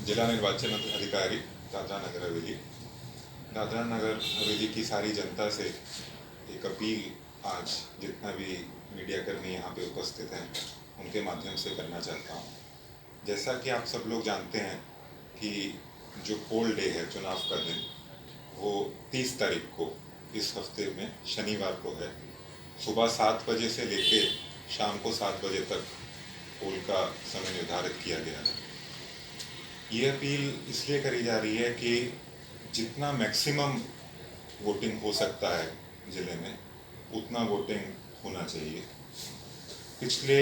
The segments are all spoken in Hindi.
जिला निर्वाचन अधिकारी दादरा नगर हवेली। दादरा नगर हवेली की सारी जनता से एक अपील आज जितना भी मीडिया कर्मी यहाँ पे उपस्थित हैं उनके माध्यम से करना चाहता हूँ। जैसा कि आप सब लोग जानते हैं कि जो पोल डे है, चुनाव का दिन, वो 30 तारीख को इस हफ्ते में शनिवार को है। सुबह 7 बजे से लेके शाम को 7 बजे तक पोल का समय निर्धारित किया गया है। ये अपील इसलिए करी जा रही है कि जितना मैक्सिमम वोटिंग हो सकता है ज़िले में, उतना वोटिंग होना चाहिए। पिछले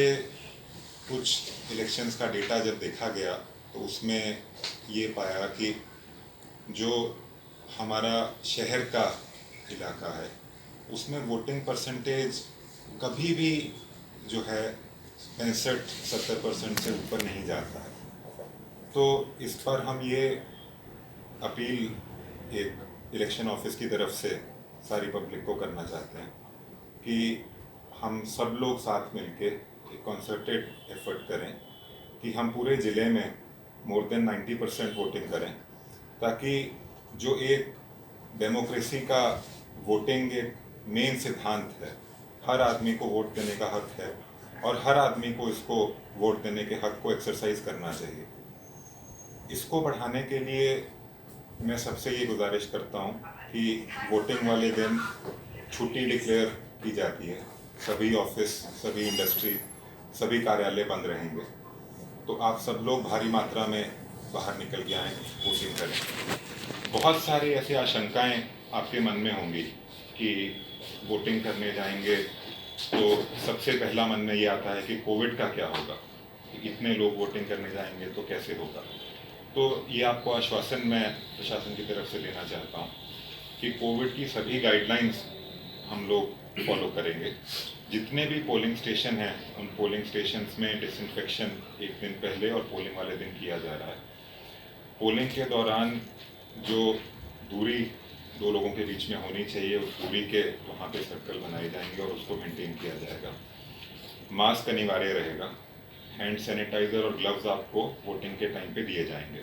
कुछ इलेक्शंस का डेटा जब देखा गया तो उसमें ये पाया कि जो हमारा शहर का इलाका है उसमें वोटिंग परसेंटेज कभी भी जो है 65-70% से ऊपर नहीं जाता है। तो इस पर हम ये अपील एक इलेक्शन ऑफिस की तरफ से सारी पब्लिक को करना चाहते हैं कि हम सब लोग साथ मिलके एक कॉन्सर्टेड एफर्ट करें कि हम पूरे ज़िले में मोर देन 90% वोटिंग करें, ताकि जो एक डेमोक्रेसी का वोटिंग एक मेन सिद्धांत है, हर आदमी को वोट देने का हक है और हर आदमी को इसको वोट देने के हक को एक्सरसाइज करना चाहिए। इसको बढ़ाने के लिए मैं सबसे ये गुजारिश करता हूँ कि वोटिंग वाले दिन छुट्टी डिक्लेयर की जाती है। सभी ऑफिस, सभी इंडस्ट्री, सभी कार्यालय बंद रहेंगे। तो आप सब लोग भारी मात्रा में बाहर निकल के आएँ, वोटिंग करें। बहुत सारी ऐसी आशंकाएं आपके मन में होंगी कि वोटिंग करने जाएंगे तो सबसे पहला मन में ये आता है कि कोविड का क्या होगा, इतने लोग वोटिंग करने जाएंगे तो कैसे होगा। तो ये आपको आश्वासन मैं प्रशासन की तरफ से देना चाहता हूँ कि कोविड की सभी गाइडलाइंस हम लोग फॉलो करेंगे। जितने भी पोलिंग स्टेशन हैं उन पोलिंग स्टेशंस में डिसइंफेक्शन एक दिन पहले और पोलिंग वाले दिन किया जा रहा है। पोलिंग के दौरान जो दूरी 2 लोगों के बीच में होनी चाहिए, उस दूरी के वहाँ पे सर्कल बनाए जाएंगे और उसको मेंटेन किया जाएगा। मास्क अनिवार्य रहेगा। हैंड सैनिटाइज़र और ग्लव्स आपको वोटिंग के टाइम पे दिए जाएंगे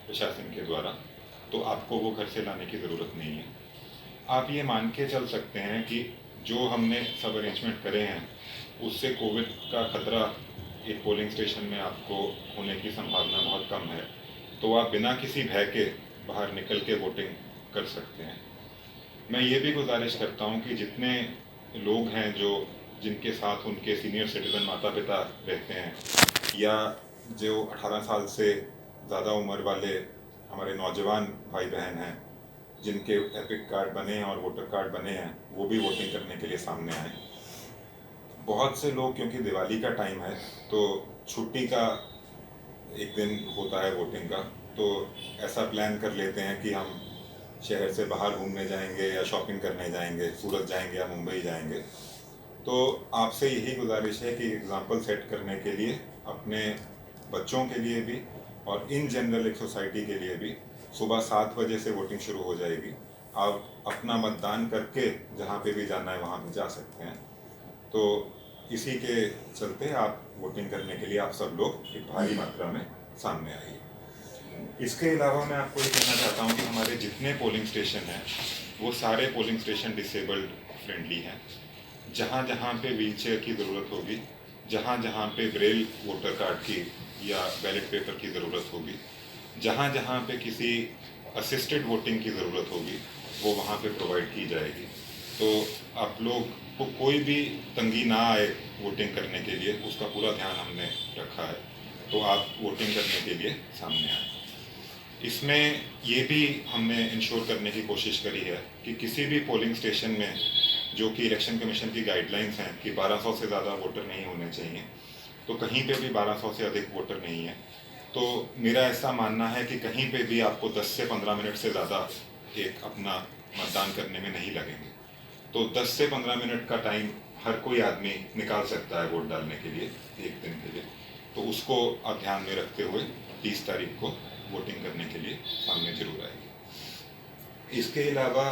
प्रशासन के द्वारा, तो आपको वो घर से लाने की ज़रूरत नहीं है। आप ये मान के चल सकते हैं कि जो हमने सब अरेंजमेंट करे हैं उससे कोविड का खतरा एक पोलिंग स्टेशन में आपको होने की संभावना बहुत कम है। तो आप बिना किसी भय के बाहर निकल के वोटिंग कर सकते हैं। मैं ये भी गुजारिश करता हूँ कि जितने लोग हैं जो जिनके साथ उनके सीनियर सिटीज़न माता पिता रहते हैं या जो 18 साल से ज़्यादा उम्र वाले हमारे नौजवान भाई बहन हैं जिनके एपिक कार्ड बने हैं और वोटर कार्ड बने हैं, वो भी वोटिंग करने के लिए सामने आए। बहुत से लोग, क्योंकि दिवाली का टाइम है तो छुट्टी का एक दिन होता है वोटिंग का, तो ऐसा प्लान कर लेते हैं कि हम शहर से बाहर घूमने जाएंगे या शॉपिंग करने जाएंगे, सूरत जाएंगे या मुंबई जाएंगे। तो आपसे यही गुजारिश है कि एग्ज़ाम्पल सेट करने के लिए अपने बच्चों के लिए भी और इन जनरल एक सोसाइटी के लिए भी सुबह 7 बजे से वोटिंग शुरू हो जाएगी। आप अपना मतदान करके जहाँ पे भी जाना है वहाँ पे जा सकते हैं। तो इसी के चलते आप वोटिंग करने के लिए आप सब लोग एक भारी मात्रा में सामने आइए। इसके अलावा मैं आपको ये कहना चाहता हूँ कि हमारे जितने पोलिंग स्टेशन हैं वो सारे पोलिंग स्टेशन डिसेबल्ड फ्रेंडली हैं। जहाँ जहाँ पे व्हीलचेयर की ज़रूरत होगी, जहाँ जहाँ पे ब्रेल वोटर कार्ड की या बैलेट पेपर की ज़रूरत होगी, जहाँ जहाँ पे किसी असिस्टेड वोटिंग की ज़रूरत होगी, वो वहाँ पे प्रोवाइड की जाएगी। तो आप लोग को कोई भी तंगी ना आए वोटिंग करने के लिए, उसका पूरा ध्यान हमने रखा है। तो आप वोटिंग करने के लिए सामने आए। इसमें ये भी हमने इंश्योर करने की कोशिश करी है कि किसी भी पोलिंग स्टेशन में, जो कि इलेक्शन कमीशन की गाइडलाइंस हैं कि 1200 से ज़्यादा वोटर नहीं होने चाहिए, तो कहीं पे भी 1200 से अधिक वोटर नहीं है। तो मेरा ऐसा मानना है कि कहीं पे भी आपको 10 से 15 मिनट से ज़्यादा एक अपना मतदान करने में नहीं लगेंगे। तो 10 से 15 मिनट का टाइम हर कोई आदमी निकाल सकता है वोट डालने के लिए एक दिन के लिए। तो उसको आप ध्यान में रखते हुए 30 तारीख को वोटिंग करने के लिए सामने जरूर आएगी। इसके अलावा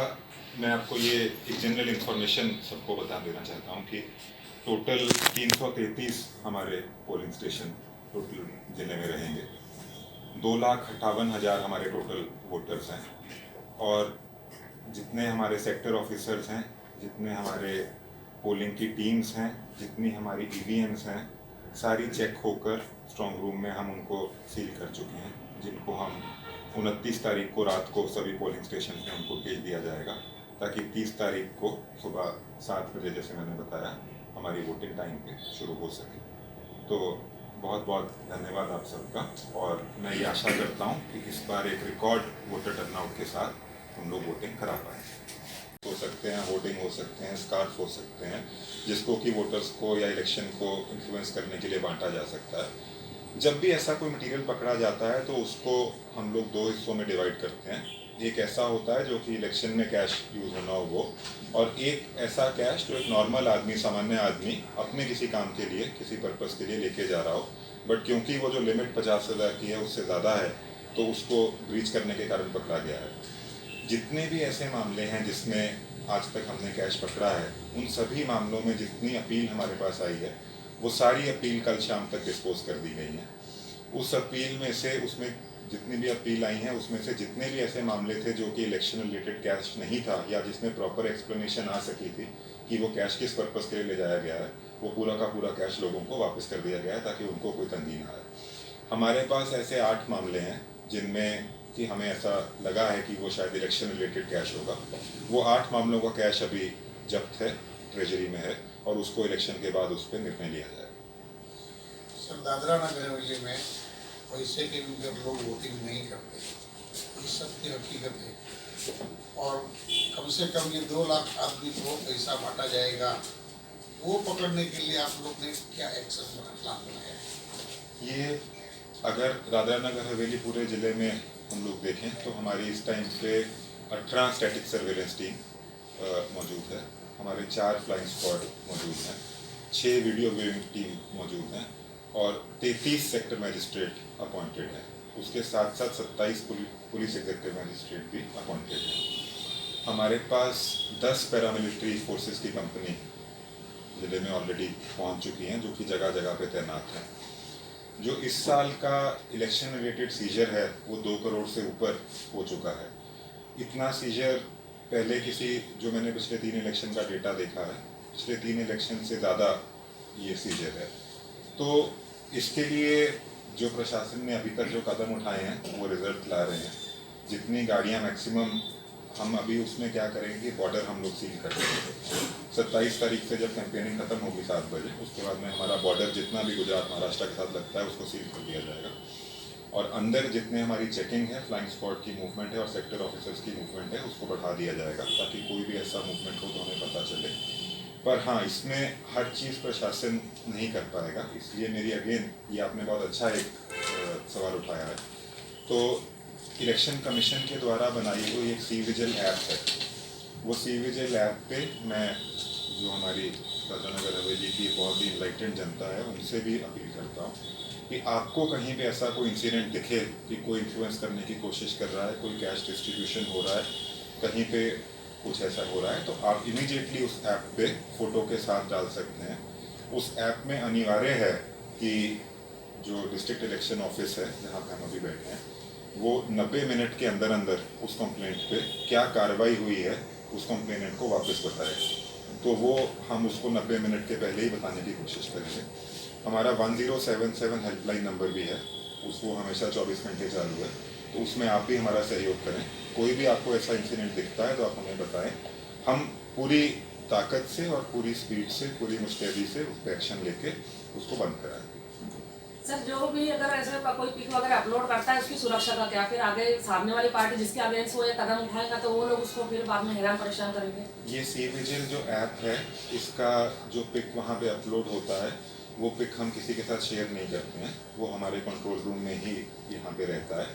मैं आपको ये एक जनरल इन्फॉर्मेशन सबको बता देना चाहता हूँ कि टोटल 333 हमारे पोलिंग स्टेशन टोटल ज़िले में रहेंगे। 2,58,000 हमारे टोटल वोटर्स हैं, और जितने हमारे सेक्टर ऑफिसर्स हैं, जितने हमारे पोलिंग की टीम्स हैं, जितनी हमारी ईवीएम्स हैं, सारी चेक होकर स्ट्रॉन्ग रूम में हम उनको सील कर चुके हैं, जिनको हम 29 तारीख को रात को सभी पोलिंग स्टेशन में उनको भेज दिया जाएगा, ताकि 30 तारीख को सुबह 7 बजे, जैसे मैंने बताया, हमारी वोटिंग टाइम पे शुरू हो सके। तो बहुत बहुत धन्यवाद आप सबका, और मैं ये आशा करता हूँ कि इस बार एक रिकॉर्ड वोटर टर्नआउट के साथ हम लोग वोटिंग करा पाएँ। हो सकते हैं, होर्डिंग हो सकते हैं, स्कार्फ हो सकते हैं, जिसको कि वोटर्स को या इलेक्शन को इन्फ्लुएंस करने के लिए बांटा जा सकता है। जब भी ऐसा कोई मटेरियल पकड़ा जाता है तो उसको हम लोग 2 हिस्सों में डिवाइड करते हैं। एक ऐसा होता है जो कि इलेक्शन में कैश यूज़ होना हो वो, और एक ऐसा कैश जो एक नॉर्मल आदमी, सामान्य आदमी अपने किसी काम के लिए, किसी पर्पज़ के लिए लेके जा रहा हो, बट क्योंकि वो जो लिमिट 50,000 की है उससे ज़्यादा है, तो उसको ब्रीच करने के कारण पकड़ा गया है। जितने भी ऐसे मामले हैं जिसमें आज तक हमने कैश पकड़ा है, उन सभी मामलों में जितनी अपील हमारे पास आई है, वो सारी अपील कल शाम तक डिस्पोज कर दी गई हैं। उस अपील में से, उसमें जितनी भी अपील आई हैं, उसमें से जितने भी ऐसे मामले थे जो कि इलेक्शन रिलेटेड कैश नहीं था, या जिसमें प्रॉपर एक्सप्लेनेशन आ सकी थी कि वो कैश किस पर्पज़ के लिए ले जाया गया है, वो पूरा का पूरा कैश लोगों को वापस कर दिया गया है, ताकि उनको कोई तंगी ना आए। हमारे पास ऐसे 8 मामले हैं जिनमें कि हमें ऐसा लगा है कि वो शायद इलेक्शन रिलेटेड कैश होगा। वो 8 मामलों का कैश अभी जब्त है, ट्रेजरी में है, और उसको इलेक्शन के बाद उस पर निर्णय लिया जाएगा। सर, दादरा नगर हवेली में पैसे के लिए लोग वोटिंग नहीं करते, इस सब की हकीकत है, और कम से कम ये 2 लाख आदमी को पैसा बांटा जाएगा, वो पकड़ने के लिए आप लोग ने क्या एक्शन प्लान बनाया है? ये अगर दादरा नगर हवेली पूरे ज़िले में हम लोग देखें तो हमारी इस टाइम पे 18 स्टैटिक सर्वेलेंस टीम मौजूद है, हमारे 4 फ्लाइंग स्क्वाड मौजूद हैं, 6 वीडियो व्यूइंग टीम मौजूद हैं, और 33 सेक्टर मजिस्ट्रेट अपॉइंटेड हैं। उसके साथ साथ 27 पुलिस एग्जीक्यूटिव मजिस्ट्रेट भी अपॉइंटेड हैं। हमारे पास 10 पैरामिलिट्री फोर्सेस की कंपनी ज़िले में ऑलरेडी पहुंच चुकी हैं, जो कि जगह जगह पे तैनात हैं। जो इस साल का इलेक्शन रिलेटेड सीजर है वो 2 करोड़ से ऊपर हो चुका है। इतना सीजर पहले किसी, जो मैंने पिछले 3 इलेक्शन का डेटा देखा है, पिछले 3 इलेक्शन से ज़्यादा ये सीजर है। तो इसके लिए जो प्रशासन ने अभी तक जो कदम उठाए हैं वो रिजल्ट ला रहे हैं। जितनी गाड़ियाँ मैक्सिमम, हम अभी उसमें क्या करेंगे, बॉर्डर हम लोग सील कर देंगे 27 तारीख से, जब कैंपेनिंग खत्म होगी 7 बजे, उसके बाद में हमारा बॉर्डर जितना भी गुजरात महाराष्ट्र के साथ लगता है उसको सील कर दिया जाएगा, और अंदर जितने हमारी चेकिंग है, फ्लाइंग स्क्वाड की मूवमेंट है और सेक्टर ऑफिसर्स की मूवमेंट है, उसको बढ़ा दिया जाएगा, ताकि कोई भी ऐसा मूवमेंट हो तो हमें पता चले। पर हाँ, इसमें हर चीज़ प्रशासन नहीं कर पाएगा, इसलिए मेरी अगेन, ये आपने बहुत अच्छा एक सवाल उठाया है। तो इलेक्शन कमीशन के द्वारा बनाई हुई एक सी विजिल ऐप है, वो सी विजिल ऐप पे मैं, जो हमारी दादरा नगर हवेली की बहुत ही इनलाइटेंड जनता है, उनसे भी अपील करता हूँ कि आपको कहीं पे ऐसा कोई इंसिडेंट दिखे कि कोई इन्फ्लुएंस करने की कोशिश कर रहा है, कोई कैश डिस्ट्रीब्यूशन हो रहा है, कहीं पे कुछ ऐसा हो रहा है, तो आप इमीडिएटली उस ऐप पे फ़ोटो के साथ डाल सकते हैं। उस ऐप में अनिवार्य है कि जो डिस्ट्रिक्ट इलेक्शन ऑफिस है जहाँ पे हम अभी बैठे हैं, वो 90 मिनट के अंदर अंदर उस कंप्लेंट पे क्या कार्रवाई हुई है उस कंप्लेनेंट को वापस बताए। तो वो हम उसको 90 मिनट के पहले ही बताने की कोशिश करेंगे। हमारा 1077 हेल्पलाइन नंबर भी है, उसको हमेशा 24 घंटे चालू है, तो उसमें आप भी हमारा सहयोग करें। कोई भी आपको ऐसा इंसिडेंट दिखता है तो आप हमें बताएं, हम पूरी ताकत से और पूरी स्पीड से, पूरी मुस्तैदी से उस पर एक्शन लेके उसको बंद कराएं। सर, जो भी अगर ऐसे कोई पिक वगैरह अपलोड करता है, उसकी सुरक्षा का क्या? फिर आगे सामने वाली पार्टी जिसके अगेंस्ट वो ये कदम उठाएगा तो वो लोग उसको फिर बाद में हैरान परेशान करेंगे। ये सी विजिल जो ऐप है, इसका जो पिक वहाँ पे अपलोड होता है, वो पिक हम किसी के साथ शेयर नहीं करते हैं, वो हमारे कंट्रोल रूम में ही यहाँ पे रहता है,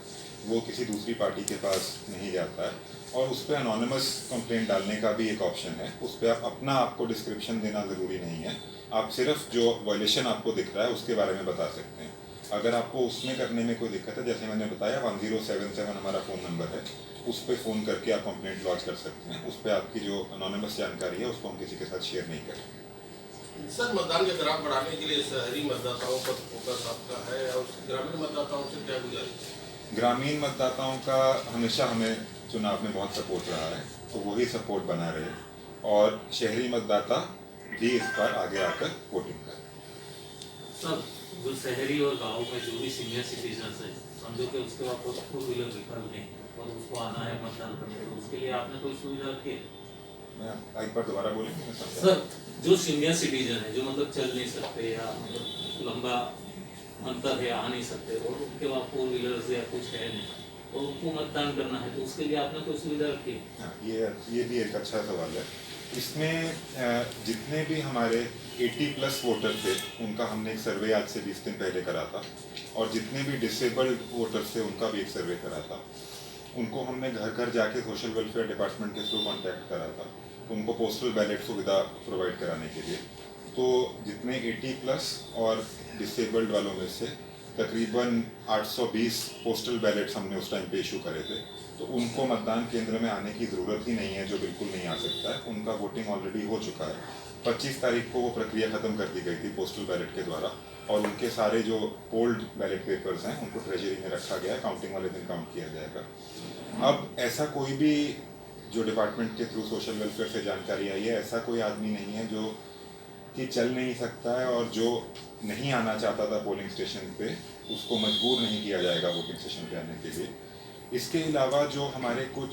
वो किसी दूसरी पार्टी के पास नहीं जाता है। और उस पर अनोनिमस कंप्लेंट डालने का भी एक ऑप्शन है, उस पर आप अपना, आपको डिस्क्रिप्शन देना ज़रूरी नहीं है, आप सिर्फ जो वायलेशन आपको दिख रहा है उसके बारे में बता सकते हैं। अगर आपको उसमें करने में कोई दिक्कत है, जैसे मैंने बताया 1077 हमारा फ़ोन नंबर है, उस पर फ़ोन करके आप कंप्लेंट लॉन्च कर सकते हैं। उस पर आपकी जो अनोनिमस जानकारी है उसको हम किसी के साथ शेयर नहीं करेंगे। सर, मतदान के ग्राफ बढ़ाने के लिए शहरी मतदाताओं पर फोकस आपका है, और ग्रामीण मतदाताओं से क्या गुजारिश है? ग्रामीण मतदाताओं का हमेशा हमें चुनाव में बहुत सपोर्ट रहा है, तो वही सपोर्ट बना रहे और शहरी मतदाता भी इस बार आगे आकर वोटिंग करें। सर, जो शहरी और गांव में जो भी सीनियर सिटीजन है, समझो कि उसके पास फोर व्हीलर व्हीकल नहीं और उसको आना है मतदान करने, तो उसके लिए आपने कोई सुविधा रखी है? मैं एक बार दोबारा बोलेंगे, मैं समझा। सर, जो सीनियर सिटीजन है, जो मतलब चल नहीं सकते या मतलब लंबा अंतर है, आ नहीं सकते और उनके पास फोर व्हीलर या कुछ है नहीं और उनको मतदान करना है, तो उसके लिए आपने कोई सुविधा रखी है? हाँ, ये भी एक अच्छा सवाल है। इसमें जितने भी हमारे 80+ वोटर थे उनका हमने एक सर्वे आज से 20 दिन पहले करा था और जितने भी डिसेबल्ड वोटर्स थे उनका भी एक सर्वे करा था। उनको हमने घर घर जाके सोशल वेलफेयर डिपार्टमेंट के थ्रू कांटेक्ट करा था उनको पोस्टल बैलेट सुविधा प्रोवाइड कराने के लिए। तो जितने 80+ और डिसेबल्ड वालों में से तकरीबन 820 पोस्टल बैलेट्स हमने उस टाइम पे इशू करे थे, तो उनको मतदान केंद्र में आने की ज़रूरत ही नहीं है, जो बिल्कुल नहीं आ सकता है। उनका वोटिंग ऑलरेडी हो चुका है। 25 तारीख को वो प्रक्रिया ख़त्म कर दी गई थी पोस्टल बैलेट के द्वारा और उनके सारे जो पोल्ड बैलेट पेपर्स हैं उनको ट्रेजरी में रखा गया है। काउंटिंग वाले दिन काउंट किया जाएगा। अब ऐसा कोई भी जो डिपार्टमेंट के थ्रू सोशल वेलफेयर से जानकारी आई है, ऐसा कोई आदमी नहीं है जो कि चल नहीं सकता है और जो नहीं आना चाहता था पोलिंग स्टेशन पे, उसको मजबूर नहीं किया जाएगा वोटिंग स्टेशन पे आने के लिए। इसके अलावा जो हमारे कुछ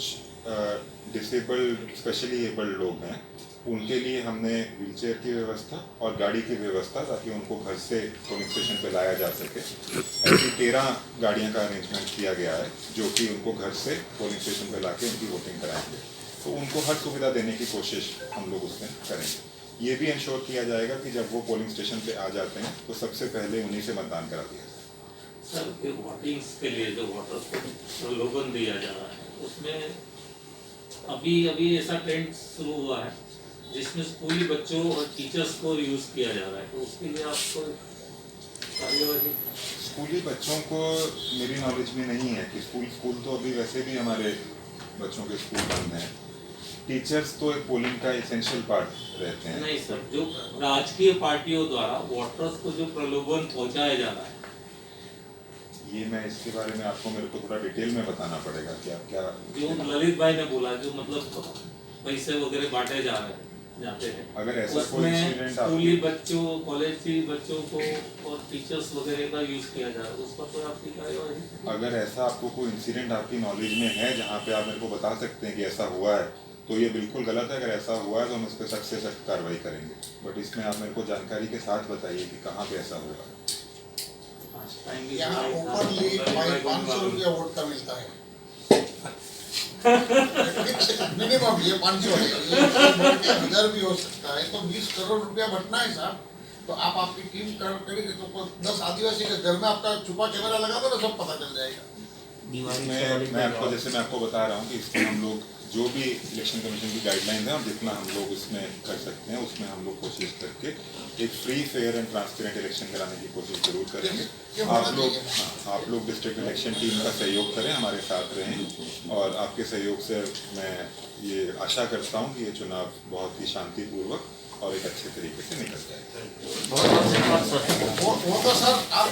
डिसेबल्ड स्पेशली एबल्ड लोग हैं उनके लिए हमने व्हीलचेयर की व्यवस्था और गाड़ी की व्यवस्था, ताकि उनको घर से पोलिंग स्टेशन पे लाया जा सके, ऐसी 13 गाड़ियों का अरेंजमेंट किया गया है जो कि उनको घर से पोलिंग स्टेशन पे लाके उनकी वोटिंग कराएंगे। तो उनको हर सुविधा देने की कोशिश हम लोग उसमें करेंगे। ये भी इंश्योर किया जाएगा कि जब वो पोलिंग स्टेशन पे आ जाते हैं तो सबसे पहले उन्हीं से मतदान करा दिया जाए। सर, वोटिंग के लिए जो वोटर्स को प्रलोभन दिया जा रहा है, उसमें अभी ऐसा ट्रेंड शुरू हुआ है जिसमें स्कूली बच्चों और टीचर्स को यूज किया जा रहा है, तो उसके लिए आपको कार्यवाही? स्कूली बच्चों को मेरी नॉलेज में नहीं है कि स्कूल तो अभी वैसे भी हमारे बच्चों के स्कूल बंद हैं। टीचर्स तो एक पोलिंग का एसेंशियल पार्ट रहते हैं। नहीं सर, जो राजकीय पार्टियों द्वारा वोटर्स को जो प्रलोभन पहुंचाया जा रहा है, ये मैं इसके बारे में आपको मेरे को थोड़ा डिटेल में बताना पड़ेगा कि आप क्या। जो ललित भाई ने बोला, जो मतलब पैसे वगैरह बांटे जाते हैं, अगर ऐसा कोई उसमें इंसिडेंट स्कूली बच्चों, कॉलेज की बच्चों को और टीचर्स वगैरह का यूज किया जा रहा है, उस पर कोई आपकी कार्यवाही? अगर ऐसा आपको कोई इंसिडेंट आपकी नॉलेज में है जहाँ पे आप मेरे को बता सकते हैं कि ऐसा हुआ है, तो ये बिल्कुल गलत है। अगर ऐसा हुआ है तो हम इस पर सख्त से सख्त कार्रवाई करेंगे, बट इसमें आप मेरे को जानकारी के साथ बताइए कि कहाँ पे ऐसा हुआ है। यहाँ ओपनली 500 रुपया वोट का मिलता है मिनिमम। ये 500 है, ये 1000 भी हो सकता है। तो 20 करोड़ रुपया बटना है साहब। तो आप आपकी टीम करेंगे तो 10 आदिवासी के घर में आपका छुपा कैमरा लगा दो ना, सब पता चल जाएगा। मैं आपको बता रहा हूँ कि इसमें हम लोग जो भी इलेक्शन कमीशन की गाइडलाइन है और जितना हम लोग इसमें कर सकते हैं उसमें हम लोग कोशिश करके एक free, fair and transparent election कराने की कोशिश जरूर करेंगे। आप लोग डिस्ट्रिक्ट इलेक्शन टीम का सहयोग करें, हमारे साथ रहें और आपके सहयोग से मैं ये आशा करता हूँ कि ये चुनाव बहुत ही शांतिपूर्वक और एक अच्छे तरीके से निकल जाए। वो तो सर आप